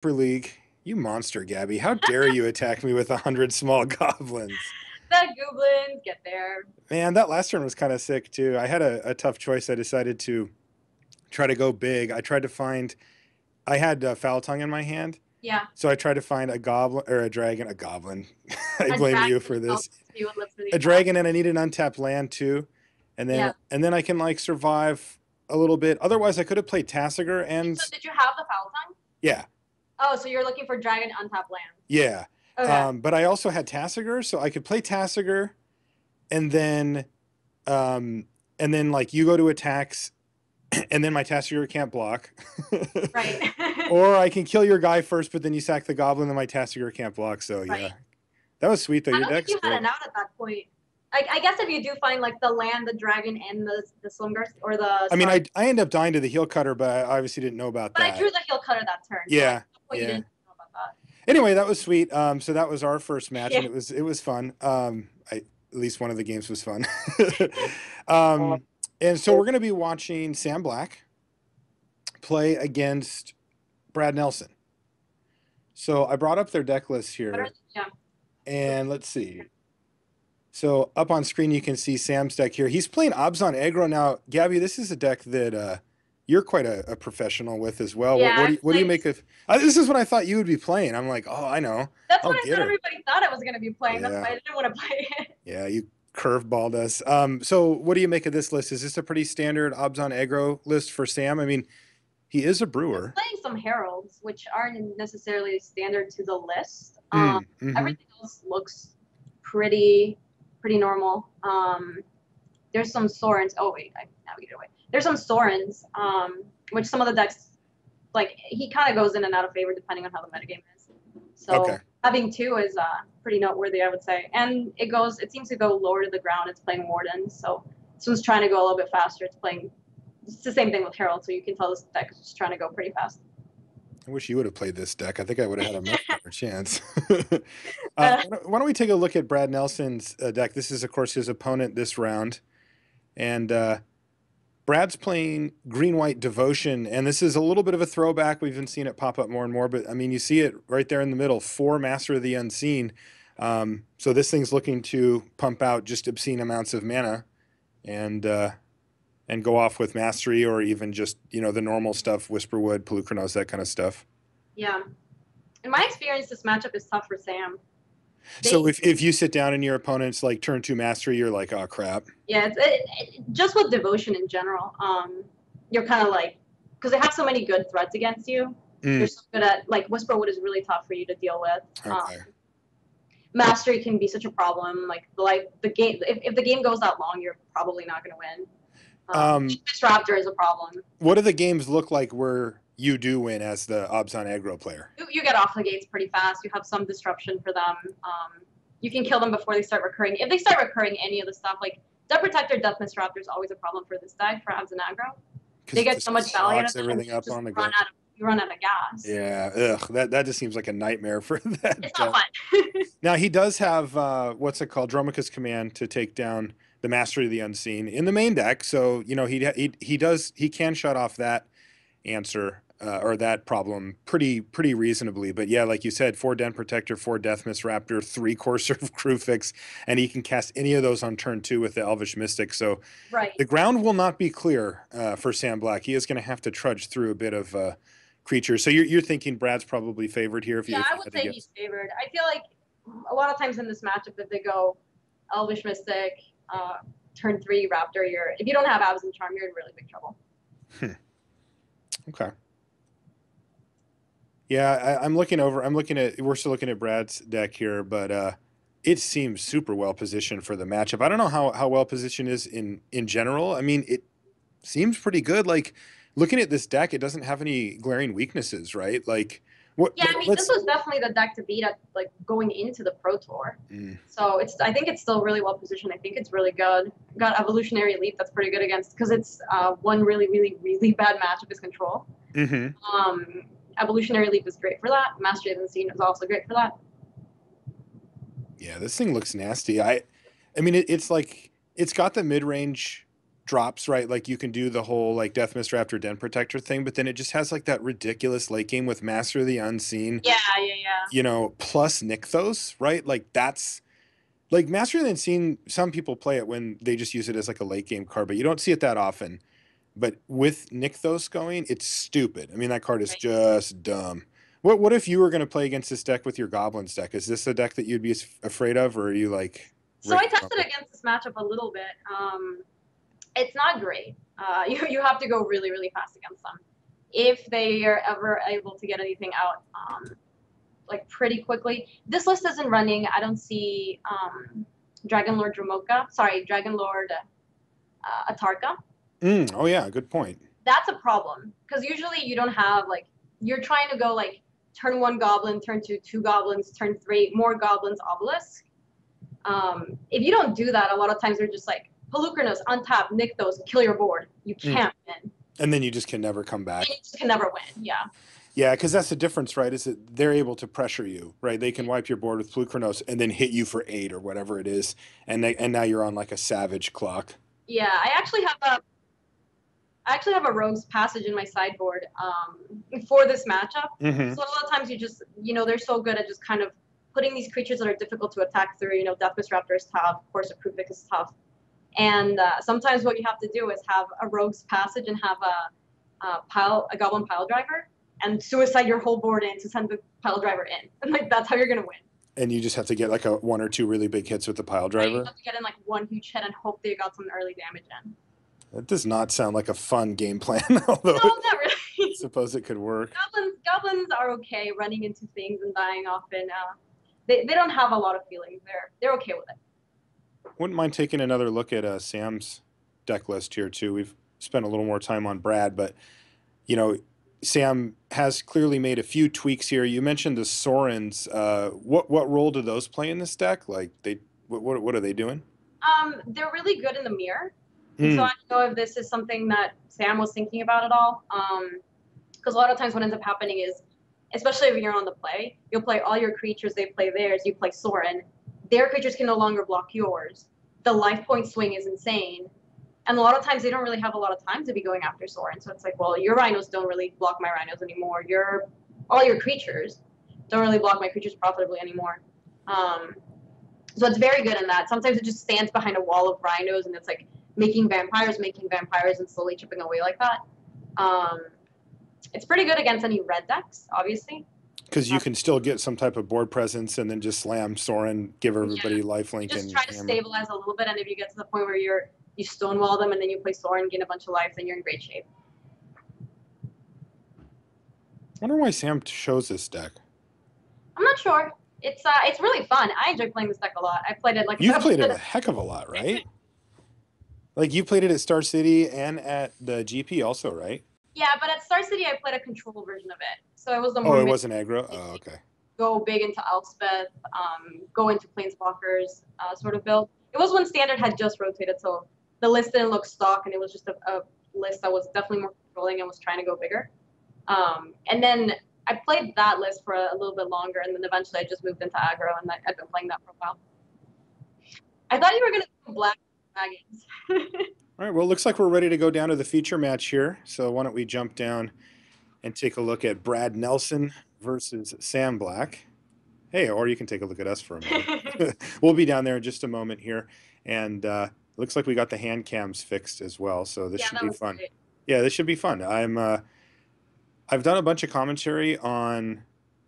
Super League. You monster, Gabby. How dare you attack me with 100 small goblins? The goblins get there. Man, that last turn was kind of sick too. I had a tough choice. I decided to try to go big. I tried to find, I had Foul Tongue in my hand. Yeah. So I tried to find a goblin or a dragon, a goblin. I A blame dragon you for helps this. you live for the A attack. dragon, and I need an untapped land too. Yeah. And then I can like survive a little bit. Otherwise I could have played Tassiger So and did you have the foul tongue? yeah. Oh, so you're looking for dragon untapped land. Yeah. Okay. But I also had Tassiger, so I could play Tassiger and then um like you go to attacks and then my Tassiger can't block. Right. Or I can kill your guy first, but then you sack the goblin and my Tassiger can't block. So yeah. Right. That was sweet though. I Your don't think deck's you had good. an out at that point. I guess if you do find like the land, the dragon, and the Slumgars or the I mean, sorry, I ended up dying to the heel cutter, but I obviously didn't know about but I that. drew the heel cutter that turn, so Yeah, at some point you yeah. didn't know about that. Anyway, that was sweet. So that was our first match, and Yeah. it was fun. At least one of the games was fun. um, and so we're gonna be watching Sam Black play against Brad Nelson. So I brought up their deck list here, Yeah. and let's see. So up on screen you can see Sam's deck here. He's playing Abzan Aggro now. Gabby, this is a deck that you're quite a professional with as well. Yeah, What do you make of? This is what I thought you would be playing. I'm like, oh, I know. that's I'll what I get thought her. everybody thought I was going to be playing. That's Yeah, why I didn't want to play it. yeah. You curveballed us. So what do you make of this list? Is this a pretty standard Abzan Aggro list for Sam? I mean, he is a He's brewer. playing some heralds, which aren't necessarily standard to the list. Mm-hmm. Everything else looks pretty normal. There's some Sorens. Oh wait, I navigated away. There's some Sorens, which some of the decks like he kind of goes in and out of favor depending on how the metagame is. Okay. So having two is pretty noteworthy, I would say. And it seems to go lower to the ground. It's playing Warden, so this one's trying to go a little bit faster. It's the same thing with Herald, so you can tell this deck is just trying to go pretty fast. I wish you would have played this deck. I think I would have had a much better chance. Uh, Why don't we take a look at Brad Nelson's deck? This is, of course, his opponent this round. And Brad's playing Green White Devotion. And this is a little bit of a throwback. We've been seeing it pop up more and more. But, I mean, you see it right there in the middle, 4 Master of the Unseen. So this thing's looking to pump out just obscene amounts of mana. And go off with Mastery or even just, the normal stuff, Whisperwood, Polukranos, that kind of stuff. yeah. In my experience, this matchup is tough for Sam. So if you sit down and your opponent's like turn 2 Mastery, you're like, oh, crap. Yeah, just with Devotion in general, you're kind of like, because they have so many good threats against you, you're so good at, like, Whisperwood is really tough for you to deal with. Okay. Mastery can be such a problem. Like the game, if the game goes that long, you're probably not going to win. Raptor is a problem. What do the games look like where you do win as the Abzan Aggro player? You get off the gates pretty fast. You have some disruption for them. You can kill them before they start recurring. If they start recurring any of the stuff, like Death Protector, Death Raptor is always a problem for this deck for Abzan Aggro. They get so much value out of them. Everything up on the go. You run out of gas. Yeah, that just seems like a nightmare for that. It's not fun. Now he does have what's it called, Dromica's Command, to take down the Mastery of the Unseen in the main deck. So he can shut off that answer or that problem pretty reasonably. But yeah, like you said, 4 Den Protector, 4 Death Raptor, 3 Courser of Crewfix, and he can cast any of those on turn 2 with the Elvish Mystic. So right. The ground will not be clear for Sam Black. He is going to have to trudge through a bit of creatures. So you're thinking Brad's probably favored here? Yeah, I would say he's favored. I feel like a lot of times in this matchup, if they go Elvish Mystic, turn 3 Raptor, if you don't have Abzan Charm, you're in really big trouble. Okay. Yeah, we're still looking at Brad's deck here, but it seems super well positioned for the matchup. I don't know how well positioned is in general. I mean, it seems pretty good. Like, looking at this deck, it doesn't have any glaring weaknesses, right? Like, what? Yeah, I mean, this was definitely the deck to beat at, like, going into the Pro Tour. So I think it's still really well positioned. I think it's really good. Got Evolutionary Leap that's pretty good against, because it's one really, really, really bad matchup is Control. Evolutionary Leap is great for that. Mastery of the Unseen is also great for that. Yeah, this thing looks nasty. I mean, it's like, it's got the mid-range drops, right? Like you can do the whole like Death Mist Raptor Den Protector thing, but then it just has like that ridiculous late game with Master of the Unseen, Yeah, yeah, yeah. plus Nykthos, right? Like that's like Master of the Unseen, some people play it when they just use it as like a late game card, but you don't see it that often. But with Nykthos going, it's stupid. I mean, that card is Right. just dumb. What if you were going to play against this deck with your Goblins deck? Is this a deck that you'd be afraid of, or are you like So ready I to tested rumble? against this matchup a little bit. It's not great. You have to go really, really fast against them. If they are ever able to get anything out, like pretty quickly. This list isn't running. I don't see Dragon Lord Dramoka. Sorry, Dragon Lord Atarka. Oh yeah, good point. That's a problem because usually you don't have like you're trying to go like turn one goblin, turn two goblins, turn three more goblins, obelisk. If you don't do that, a lot of times they're just like Pelucranos, untap, nick those, kill your board. You Mm. can't win. And then you just can never come And back. you just can never win. Yeah. Yeah, because that's the difference, right? Is that they're able to pressure you, right? They can wipe your board with Plukernos and then hit you for 8 or whatever it is, and now you're on like a savage clock. Yeah. I actually have a rogue's passage in my sideboard for this matchup. Mm-hmm. So a lot of times they're so good at just kind of putting these creatures that are difficult to attack through. Death Mist Raptor is tough. Of course, Akruvik is tough. And sometimes what you have to do is have a rogue's passage and have a goblin pile driver and suicide your whole board in to send the pile driver in. And like that's how you're gonna win. And you just have to get like a 1 or 2 really big hits with the pile Right? You driver. have to get in like one huge hit and hope that you got some early damage in. That does not sound like a fun game plan, although No, not really. I suppose it could work. Goblins are okay running into things and dying often. They don't have a lot of feelings. They're okay with it. Wouldn't mind taking another look at Sam's deck list here too. We've spent a little more time on Brad, but you know, Sam has clearly made a few tweaks here. You mentioned the Sorens. What role do those play in this deck? Like what are they doing? They're really good in the mirror. And so Hmm. I don't know if this is something that Sam was thinking about at all. Because a lot of times what ends up happening is, especially if you're on the play, you'll play all your creatures, they play theirs, you play Soren. Their creatures can no longer block yours. The life point swing is insane. And a lot of times they don't really have a lot of time to be going after Soren. So it's like, well, your rhinos don't really block my rhinos anymore. All your creatures don't really block my creatures profitably anymore. So it's very good in that. Sometimes it just stands behind a wall of rhinos and it's like making vampires, and slowly chipping away like that. It's pretty good against any red decks, obviously. Because you can still get some type of board presence and then just slam Soren, give everybody Yeah, lifelink just and try to hammer. stabilize a little bit, and if you get to the point where you stonewall them and then you play Soren, gain a bunch of life, then you're in great shape. I wonder why Sam shows this deck. I'm not sure. It's really fun. I enjoy playing this deck a lot. I played it like You've played it a heck of a lot, right? Like you played it at Star City and at the GP also, right? Yeah, but at Star City I played a control version of it, so it was the Oh, more it mid wasn't aggro? Oh, okay. go big into Elspeth, go into Planeswalkers sort of build. It was when Standard had just rotated, so the list didn't look stock, and it was just a list that was definitely more controlling and was trying to go bigger. And then I played that list for a little bit longer, and then eventually I just moved into aggro, and I've been playing that for a while. I thought you were going to do Black Dragons. All right, well, it looks like we're ready to go down to the feature match here. So why don't we jump down and take a look at Brad Nelson versus Sam Black. Hey, or you can take a look at us for a minute. We'll be down there in just a moment here. And looks like we got the hand cams fixed as well. So this Yeah, should that be was fun. great. Yeah, this should be fun. I've done a bunch of commentary on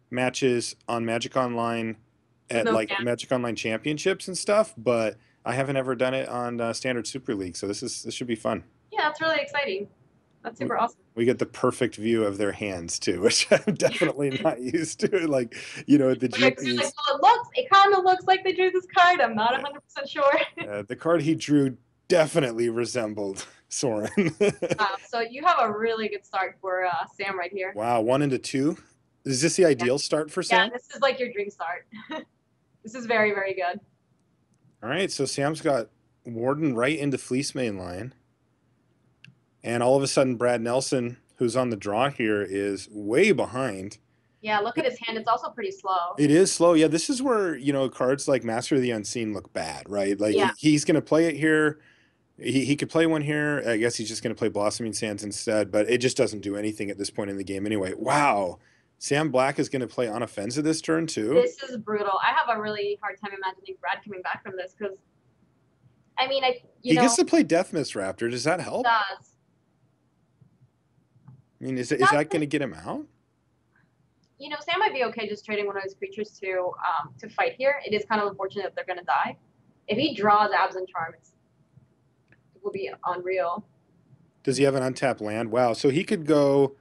matches on Magic Online at No like cam. Magic Online Championships and stuff, but I haven't ever done it on Standard Super League. So this should be fun. Yeah, that's really exciting. That's super awesome. We get the perfect view of their hands too, which I'm definitely not used to. Like, you know, at the Like, GPs, well, it kind of looks like they drew this card. I'm not 100% sure. the card he drew definitely resembled Soren. So you have a really good start for Sam right here. Wow, 1 into 2. Is this the ideal start for Yeah, Sam? this is like your dream start. This is very, very good. All right, so Sam's got Warden right into Fleece Mainline. And all of a sudden, Brad Nelson, who's on the draw here, is way behind. Yeah, look at his hand. It's also pretty slow. It is slow. Yeah, this is where, cards like Master of the Unseen look bad, right? Like Yeah. he's going to play it here. He could play one here. I guess he's just going to play Blossoming Sands instead, but it just doesn't do anything at this point in the game anyway. Wow. Sam Black is going to play on offensive this turn too. This is brutal. I have a really hard time imagining Brad coming back from this because I mean, He gets to play Death Mist Raptor. Does that help? does. I mean, is that going to get him out? Sam might be okay just trading one of his creatures to fight here. It is kind of unfortunate that they're gonna die. If he draws Abzan Charm, it will be unreal. Does he have an untapped land? Wow. So he could go.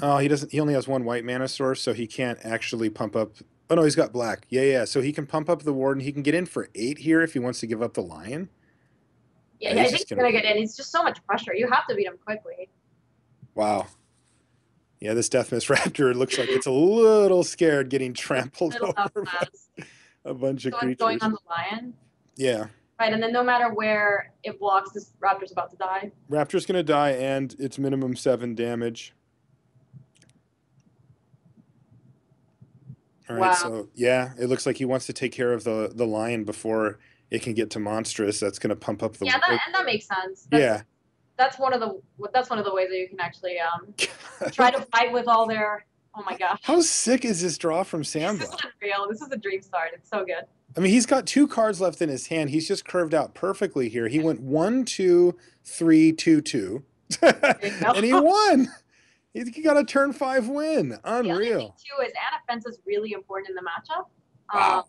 Oh, he doesn't. He only has one white mana source, so he can't actually pump up. Oh no, he's got black. Yeah, yeah. So he can pump up the Warden. He can get in for 8 here if he wants to give up the Lion. Yeah, I think he's gonna get in. He's just so much pressure. You have to beat him quickly. Wow. Yeah, this Death Mist Raptor looks like it's a little scared getting trampled over by a bunch of creatures. Going on the Lion. Yeah. Right, and then no matter where it blocks, this Raptor's about to die. Raptor's gonna die, and it's minimum 7 damage. All right, so yeah, it looks like he wants to take care of the Lion before it can get to monstrous. That's gonna pump up the and that makes sense. That's one of the ways that you can actually try to fight with all their. Oh my gosh! How sick is this draw from Sam? This is unreal. This is a dream start. It's so good. I mean, he's got 2 cards left in his hand. He's just curved out perfectly here. He went 1, 2, 3, 2, 2, and he won. He got a turn 5 win. Unreal. The other thing too is Anafenza is really important in the matchup. Wow.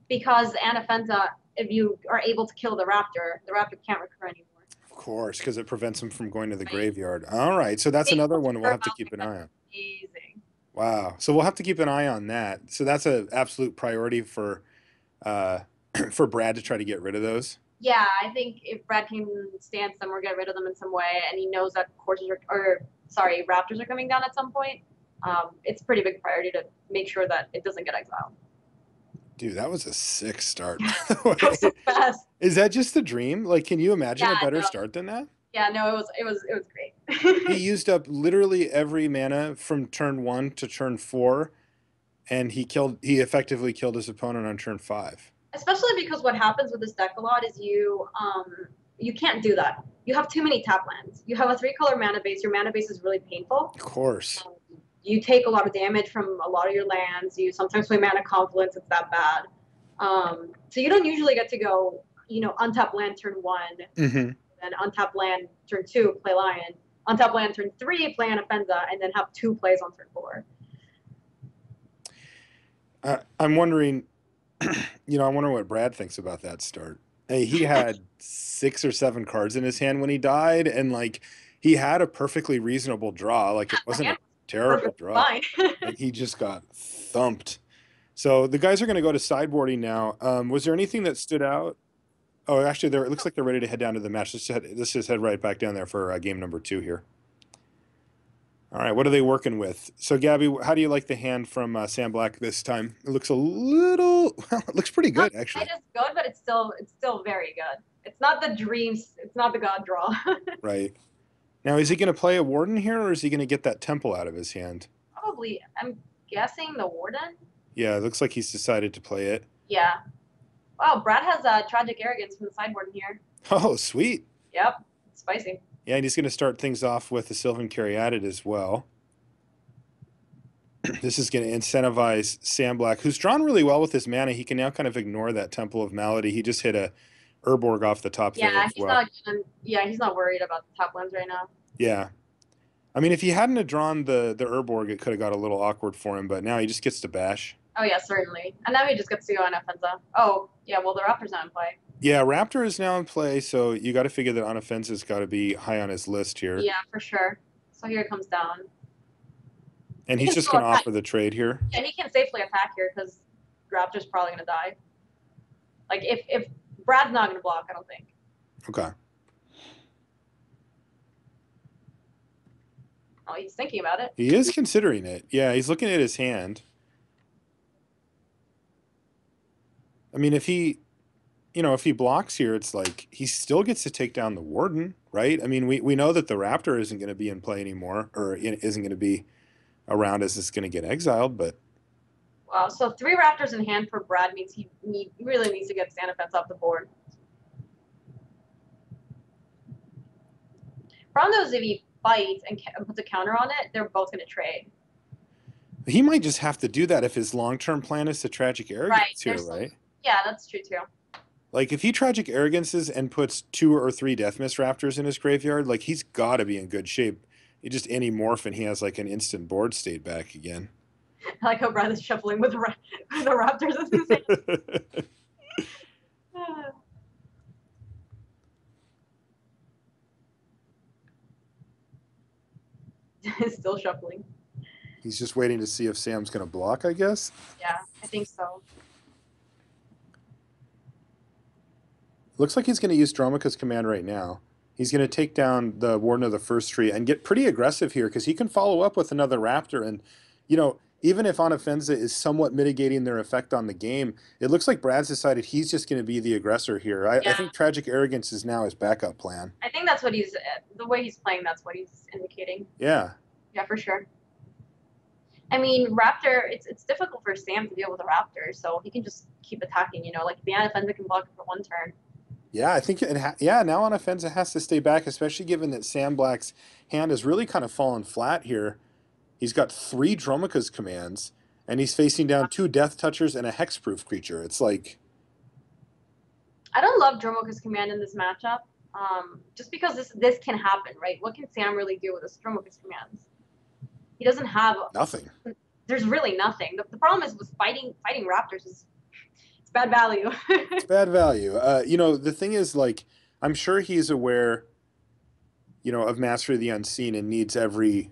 Because Anafenza, if you are able to kill the Raptor can't recur anymore. Of course, because it prevents him from going to the graveyard. All right, so that's another one we'll have to keep an eye on. Amazing. Wow. So we'll have to keep an eye on that. So that's an absolute priority for Brad to try to get rid of those. Yeah, I think if Brad can stance them or get rid of them in some way, and he knows that Raptors are coming down at some point, it's a pretty big priority to make sure that it doesn't get exiled. Dude, that was a sick start. That was so fast. Is that just the dream? Like, can you imagine a better start than that? Yeah, no, it was great. He used up literally every mana from turn 1 to turn 4, and he effectively killed his opponent on turn 5. Especially because what happens with this deck a lot is you can't do that. You have too many tap lands. You have a 3-color mana base. Your mana base is really painful. Of course. You take a lot of damage from a lot of your lands. You sometimes play Mana Confluence. It's that bad. So you don't usually get to go, untap land turn 1, then untap land turn 2, play Lion. Untap land turn 3, play Anafenza, and then have 2 plays on turn 4. I'm wondering, I wonder what Brad thinks about that start. He had 6 or 7 cards in his hand when he died, and he had a perfectly reasonable draw. Like, it wasn't a terrible draw. And he just got thumped. So the guys are going to go to sideboarding now. Was there anything that stood out? Oh, actually, it looks like they're ready to head down to the match. Let's just head right back down there for game number 2 here. All right, what are they working with? So, Gabby, how do you like the hand from Sam Black this time? It looks it looks pretty good, actually. It is good, but it's still very good. It's not the dreams. It's not the god draw. Right. Now, is he going to play a Warden here, or is he going to get that Temple out of his hand? Probably. I'm guessing the Warden. Yeah, it looks like he's decided to play it. Yeah. Wow, Brad has Tragic Arrogance from the sideboard here. Oh, sweet. Yep, it's spicy. Yeah, and he's going to start things off with the Sylvan Caryatid as well. This is going to incentivize Sam Black, who's drawn really well with his mana. He can now kind of ignore that Temple of Malady. He just hit a Urborg off the top there as well. He's not worried about the top lands right now. Yeah. I mean, if he hadn't have drawn the Urborg, it could have got a little awkward for him, but now he just gets to bash. Oh, yeah, certainly. And now he just gets to go on Anafenza. Oh, yeah, well, the Raptor's not in play. Yeah, Raptor is now in play, so you got to figure that Anafenza's got to be high on his list here. Yeah, for sure. So here it comes down. And he's just going to offer the trade here. And he can safely attack here because Raptor's probably going to die. Like, if Brad's not going to block, I don't think. Okay. Oh, he's thinking about it. He is considering it. Yeah, he's looking at his hand. I mean, if he blocks here, it's like he still gets to take down the Warden, right? I mean, we know that the Raptor isn't going to be in play anymore, or isn't going to be around as it's going to get exiled, but... Wow, so 3 Raptors in hand for Brad means he really needs to get Anafenza off the board. Brown knows if he fights and puts a counter on it, they're both going to trade. He might just have to do that if his long-term plan is to tragic Right. arrogance here, right? Yeah, that's true too. Like if he tragic arrogances and puts 2 or 3 Death Mist Raptors in his graveyard, like he's got to be in good shape. He just any morph and he has like an instant board state back again. I like how Brad is shuffling with the Raptors. That's insane. Still shuffling. He's just waiting to see if Sam's going to block, I guess. Yeah, I think so. Looks like he's going to use Dromica's command right now. He's going to take down the Warden of the First Tree and get pretty aggressive here because he can follow up with another Raptor. And, you know, even if Anafenza is somewhat mitigating their effect on the game, it looks like Brad's decided he's just going to be the aggressor here. I think Tragic Arrogance is now his backup plan. I think that's what he's, the way he's playing, that's what he's indicating. Yeah. Yeah, for sure. I mean, Raptor, it's difficult for Sam to deal with a Raptor, so he can just keep attacking, you know, like the Anafenza can block it for 1 turn. Yeah, I think now Anafenza has to stay back, especially given that Sam Black's hand has really kind of fallen flat here. He's got 3 Dromica's commands, and he's facing down 2 Death Touchers and a Hexproof creature. It's like... I don't love Dromica's command in this matchup, just because this can happen, right? What can Sam really do with his Dromica's commands? He doesn't have... Nothing. There's really nothing. The problem is with fighting Raptors is... It's bad value. It's bad value. You know, the thing is, like, I'm sure he's aware, you know, of Mastery of the Unseen and needs every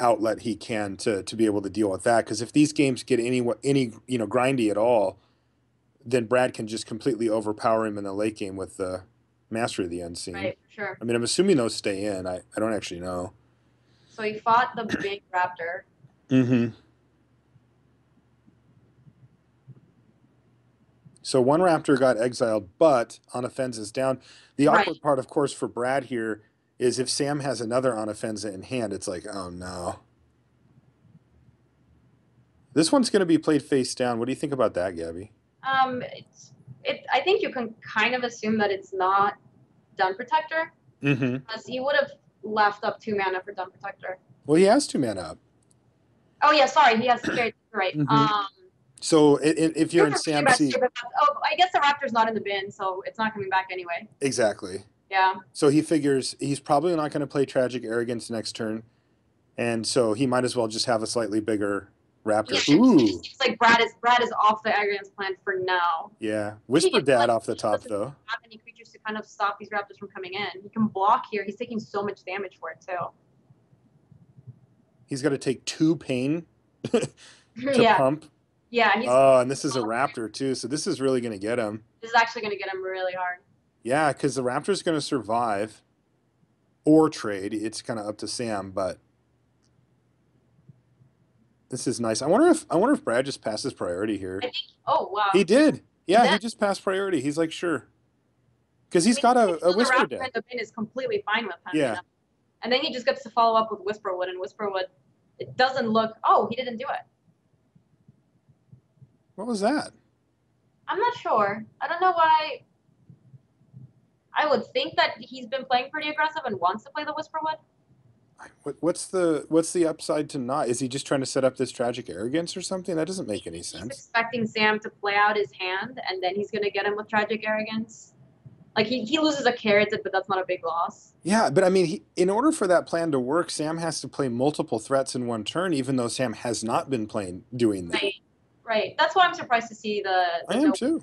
outlet he can to be able to deal with that. Because if these games get any you know grindy at all, then Brad can just completely overpower him in the late game with the Mastery of the Unseen. Right, for sure. I mean, I'm assuming those stay in. I don't actually know. So he fought the big Raptor. Mm-hmm. So 1 Raptor got exiled, but Anafenza is down. The awkward part, of course, for Brad here is if Sam has another Anafenza in hand, it's like, oh no. This one's going to be played face down. What do you think about that, Gabby? I think you can kind of assume that it's not Dun Protector. Mm-hmm. Because he would have left up 2 mana for Dun Protector. Well, he has 2 mana up. Oh yeah, sorry, he has carried. Right. Mm-hmm. So if you're in Sam's seat... Oh, I guess the Raptor's not in the bin, so it's not coming back anyway. Exactly. Yeah. So he figures he's probably not going to play Tragic Arrogance next turn, and so he might as well just have a slightly bigger Raptor. Yeah, Ooh. it seems like Brad is off the Arrogance plan for now. Yeah. Whisper Dad off the top, though. Have any creatures to kind of stop these Raptors from coming in. He can block here. He's taking so much damage for it, too. He's got to take 2 pain to pump. Yeah. And this is a Raptor, too, so this is really going to get him. This is actually going to get him really hard. Yeah, because the Raptor's going to survive or trade. It's kind of up to Sam, but this is nice. I wonder if Brad just passes priority here. I think. Oh wow. He did. Yeah, he just passed priority. He's like, sure, because he's got a Whisper Raptor deck. in the bin is completely fine with him. Yeah. You know? And then he just gets to follow up with Whisperwood, and Whisperwood, it doesn't look. Oh, he didn't do it. What was that? I'm not sure. I don't know why. I would think that he's been playing pretty aggressive and wants to play the Whisperwood. What's the upside to not? Is he just trying to set up this Tragic Arrogance or something? That doesn't make any sense. He's expecting Sam to play out his hand, and then he's going to get him with Tragic Arrogance. Like, he loses a carrot, but that's not a big loss. Yeah, but I mean, in order for that plan to work, Sam has to play multiple threats in 1 turn, even though Sam has not been doing that. Right. That's why I'm surprised to see the I am too.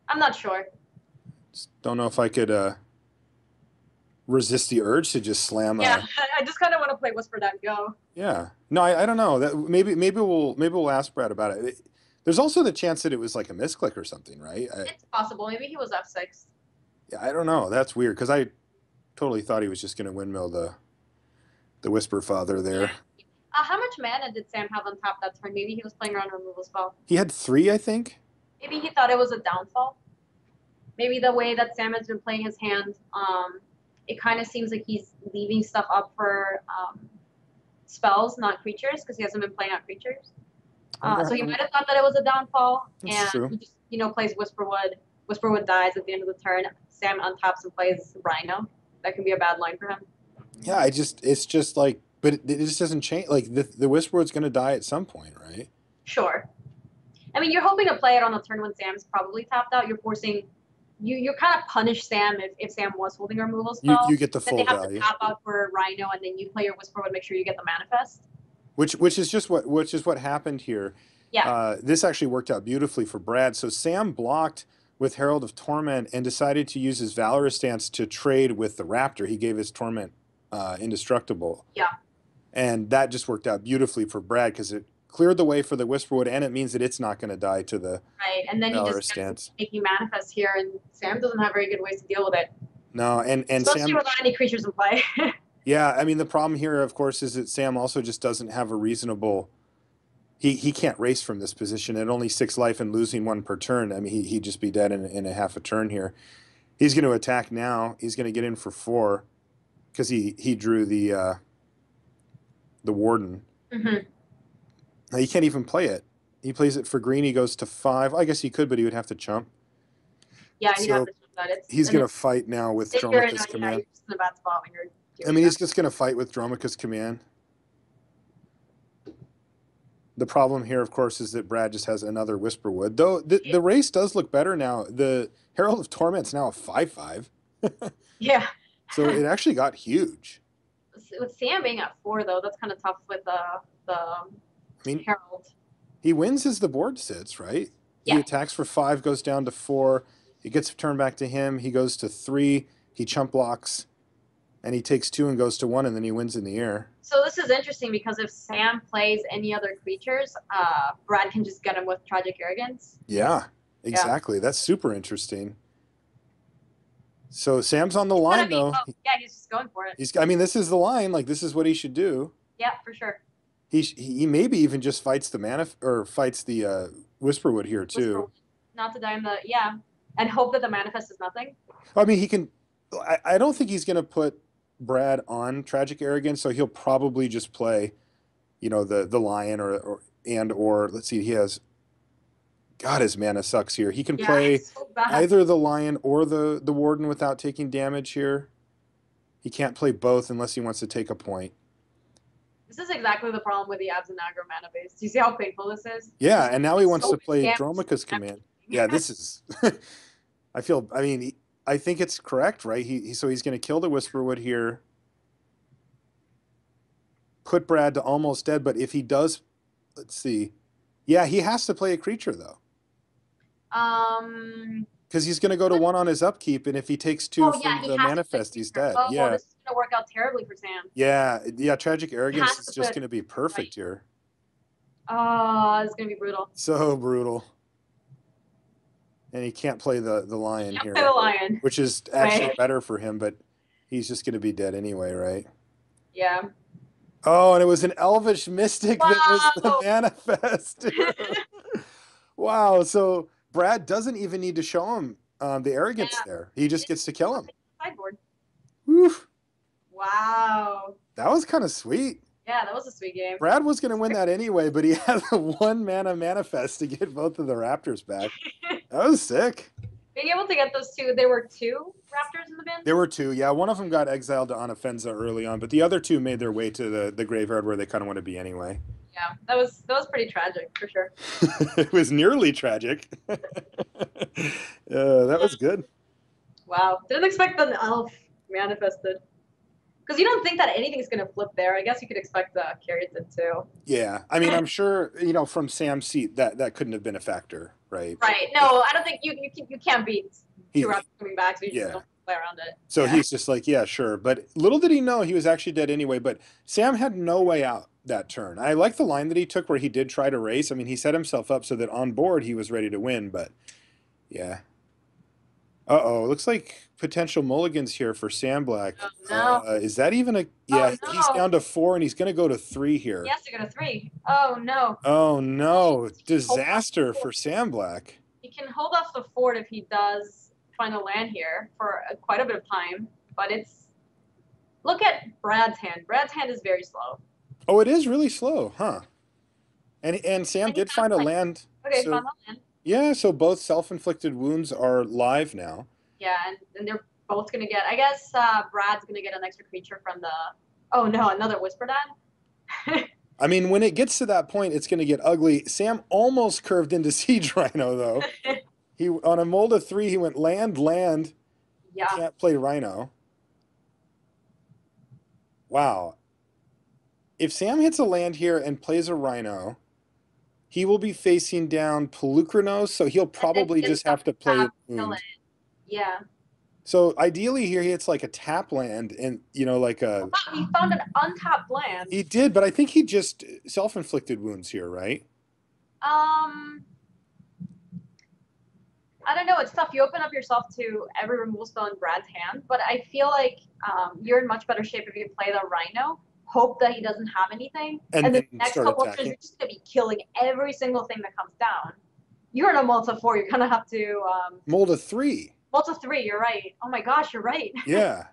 I'm not sure. Just don't know if I could resist the urge to just slam. Yeah, I just kind of want to play Whisper That Go. Yeah. No, I don't know. That maybe we'll ask Brad about it. There's also the chance that it was like a misclick or something, right? It's possible. Maybe he was F6. Yeah, I don't know. That's weird because I totally thought he was just going to windmill the Whisper Father there. Yeah. How much mana did Sam have on top that turn? Maybe he was playing around removal spell. He had 3, I think. Maybe he thought it was a downfall. Maybe the way that Sam has been playing his hand, it kind of seems like he's leaving stuff up for spells, not creatures, because he hasn't been playing out creatures. So he might have thought that it was a downfall, and he just, plays Whisperwood. Whisperwood dies at the end of the turn. Sam untaps and plays Rhino. that can be a bad line for him. Yeah, it's just like, but it just doesn't change. Like the Whisperwood's going to die at some point, right? Sure. I mean, you're hoping to play it on the turn when Sam's probably tapped out. You're forcing you kind of punish Sam if Sam was holding a removal You spell. get the Then they full have to value, tap out for Rhino, and then you play your Whisper and make sure you get the manifest. which is just what happened here. Yeah. This actually worked out beautifully for Brad. So Sam blocked with Herald of Torment and decided to use his Valorous stance to trade with the Raptor. He gave his Torment indestructible. Yeah. And that just worked out beautifully for Brad because it cleared the way for the Whisperwood, and it means that it's not going to die to the Right. And then he Valorous just ends up stance. making manifest here, and Sam doesn't have very good ways to deal with it. No, and Especially Sam, without any creatures in play. yeah, I mean the problem here, of course, is that Sam also just doesn't have a reasonable. He can't race from this position at only 6 life and losing 1 per turn. I mean he'd just be dead in a half a turn here. He's going to attack now. He's going to get in for 4 because he drew the Warden. Mm-hmm. Now, he can't even play it. He plays it for green. He goes to 5. I guess he could, but he would have to chump. Yeah, he'd have So to do that. he's going to fight now with if you're in Dromoka's a, yeah, Command. you're just in a bad spot when you're I doing mean, he's that. just going to fight with Dromoka's Command. The problem here, of course, is that Brad just has another Whisperwood. Though the race does look better now. The Herald of Torment's now a 5/5. Yeah. So it actually got huge. With Sam being at 4, though, that's kind of tough with the I mean, Herald. he wins as the board sits, right? Yeah. He attacks for 5, goes down to 4. It gets turned back to him. He goes to 3. He chump blocks, and he takes 2 and goes to 1, and then he wins in the air. So this is interesting because if Sam plays any other creatures, Brad can just get him with Tragic Arrogance. Yeah, exactly. That's super interesting. So Sam's on the line, though. Yeah, he's just going for it. I mean, this is the line. Like, this is what he should do. Yeah, for sure. He maybe even just fights the or fights the Whisperwood here too. Not to die in and hope that the manifest is nothing. I mean, he can. I don't think he's going to put Brad on Tragic Arrogance, so he'll probably just play, the Lion or let's see, he has. God, his mana sucks here. He can play so either the Lion or the Warden without taking damage here. He can't play both unless he wants to take a point. This is exactly the problem with the Abzan Aggro mana base. Do you see how painful this is? Yeah, and now he wants to play Dromoka's Command. Yeah, this is. I think it's correct, right? So he's going to kill the Whisperwood here, put Brad to almost dead. But if he does, let's see. Yeah, he has to play a creature though. Because he's going to go to 1 on his upkeep, and if he takes 2 from the manifest, he's dead. Oh, well, this is going to work out terribly for Sam. Yeah. Tragic Arrogance is just going to be perfect here. Oh, it's going to be brutal. So brutal. And he can't play the Lion here. Play the Lion. Which is actually better for him, but he's just going to be dead anyway, right? Yeah. Oh, and it was an Elvish Mystic that was the manifest. Wow, so Brad doesn't even need to show him the arrogance there. He just gets to kill him. Sideboard. Woof. Wow. That was kind of sweet. Yeah, that was a sweet game. Brad was going to win that anyway, but he had the 1 mana manifest to get both of the Raptors back. That was sick. Being able to get those 2, there were 2 Raptors in the bin? There were 2, yeah. One of them got exiled to Anafenza early on, but the other 2 made their way to the graveyard where they kind of want to be anyway. Yeah, that was pretty tragic, for sure. It was nearly tragic. That was good. Wow. Didn't expect the elf manifested. Because you don't think that anything's going to flip there. I guess you could expect the Carrington too. Yeah. I mean, I'm sure, from Sam's seat, that couldn't have been a factor, right? Right. No, I don't think you can't beat 2 Raptors coming back, so you just don't play around it. So he's just like, yeah, sure. But little did he know he was actually dead anyway. But Sam had no way out that turn. I like the line that he took where he did try to race. I mean, he set himself up so that on board he was ready to win. But, yeah. Uh-oh, looks like potential mulligans here for Sam Black. Oh, no. Is that even a... Yeah, no. He's down to 4, and he's going to go to 3 here. He has to go to 3. Oh, no. Oh, no. Disaster for Sam Black. He can hold off the fort if he does find a land here for quite a bit of time. But it's... Look at Brad's hand. Brad's hand is very slow. Oh, it is really slow, huh? And Sam did find a land. Okay, found a land. Yeah, so both self-inflicted wounds are live now. Yeah, and they're both gonna get. I guess Brad's gonna get an extra creature from the. Oh no, another Whisper Dad. I mean, when it gets to that point, it's going to get ugly. Sam almost curved into Siege Rhino, though. He on a mold of 3, he went land, land. Yeah. Can't play Rhino. Wow. If Sam hits a land here and plays a Rhino, he will be facing down Pelucranos, so he'll And then probably he gets just to have to play tap, kill it. Wound. Yeah. So ideally here he hits like a tap land and like Oh, a wow, he found an untapped land. he did, but I think he just self-inflicted wounds here, right? Um, I don't know. It's tough. You open up yourself to every removal spell in Brad's hand, but I feel like you're in much better shape if you play the Rhino. Hope that he doesn't have anything, And and then then the next start couple of turns attacking. you're just gonna be killing every single thing that comes down. You're in a Malta 4. You're gonna have to Mold of 3. Malta 3. You're right. Oh my gosh, you're right. Yeah.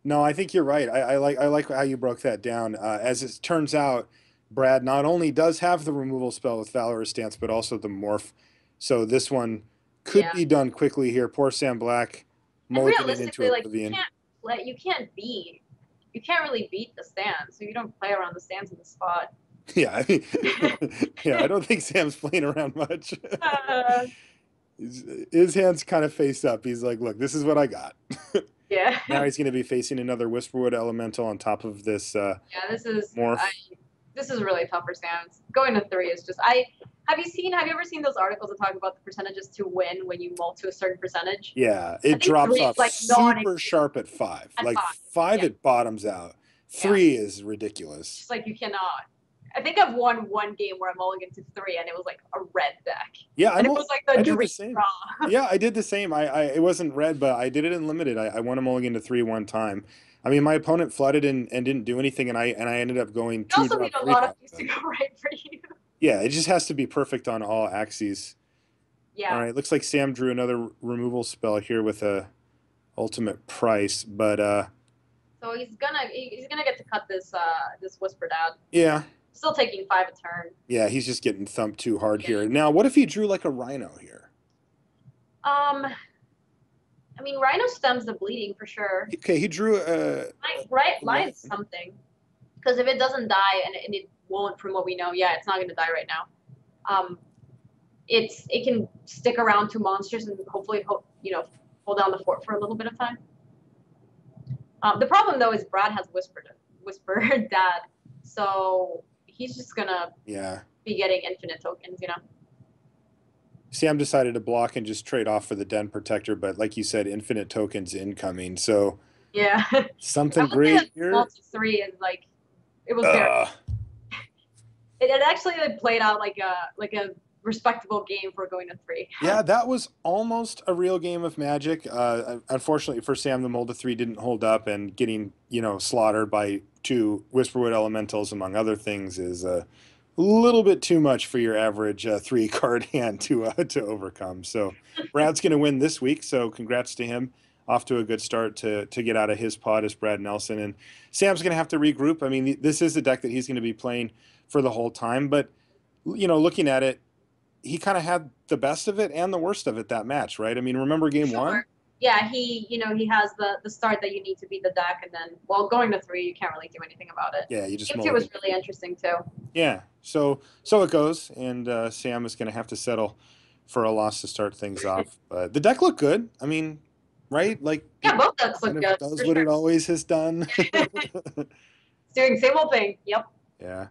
No, I think you're right. I like how you broke that down. As it turns out, Brad not only does have the removal spell with Valorous Stance, but also the morph. So this one could Yeah. be done quickly here. Poor Sam Black And mulliganing into realistically, like Oblivion. you can't beat you can't really beat the stands, so you don't play around the stands in the spot. Yeah, I mean, yeah, I don't think Sam's playing around much. Uh, His hands kind of face up. He's like, look, this is what I got. yeah. Now he's going to be facing another Whisperwood Elemental on top of this Yeah, morph. this is really tough for Sans. Going to 3 is just I have you ever seen those articles that talk about the percentages to win when you mult to a certain percentage? Yeah, I it think drops 3 is off like super non-existent sharp at 5. at Like 5. 5, Yeah, it bottoms out. yeah. 3 is ridiculous. Just like you cannot. I think I've won one game where I mulliganed to 3 and it was like a red deck. Yeah, And it was like I the did the dream same. draw. Yeah, I did the same. It wasn't red, but I did it in limited. I won a mulligan to 3 one time. I mean, my opponent flooded and didn't do anything, and I ended up going You 2 also need drop, a 3 lot of drop. things to go right for you. Yeah, it just has to be perfect on all axes. All Yeah. right, looks like Sam drew another removal spell here with a ultimate price, but So he's gonna get to cut this Whispered out. yeah. Still taking 5 a turn. Yeah, he's just getting thumped too hard Yeah. here. Now, what if he drew like a Rhino here? I mean, Rhino stems the bleeding for sure. Okay, he drew a Right, Lion's something. Because if it doesn't die, and it won't from what we know, yeah, it's not going to die right now. It can stick around to monsters and hopefully, hold down the fort for a little bit of time. The problem though is Brad has whispered dad, so he's just gonna be getting infinite tokens. Sam decided to block and just trade off for the Den Protector, but like you said, infinite tokens incoming. So Yeah. something great here. Multi 3 is like it was very. It actually played out like a respectable game for going to 3. Yeah, that was almost a real game of Magic. Unfortunately for Sam, the mold of 3 didn't hold up, and getting slaughtered by 2 Whisperwood Elementals, among other things, is a little bit too much for your average 3-card hand to overcome. So Brad's going to win this week. So congrats to him. Off to a good start to get out of his pod as Brad Nelson. And Sam's going to have to regroup. I mean, this is the deck that he's going to be playing for the whole time. But looking at it, he kind of had the best of it and the worst of it that match, right? I mean, remember game 1? Yeah, he has the start that you need to beat the deck, and then going to 3, you can't really do anything about it. Yeah, you just game 2 was really interesting too. Yeah, so it goes, and Sam is going to have to settle for a loss to start things off. But the deck looked good. I mean, right? Like, yeah, both decks look good. Does what it always has done. It's doing the same old thing. Yep. Yeah.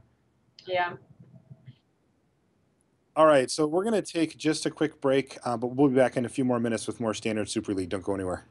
Yeah. All right, so we're going to take just a quick break, but we'll be back in a few more minutes with more Standard Super League. Don't go anywhere.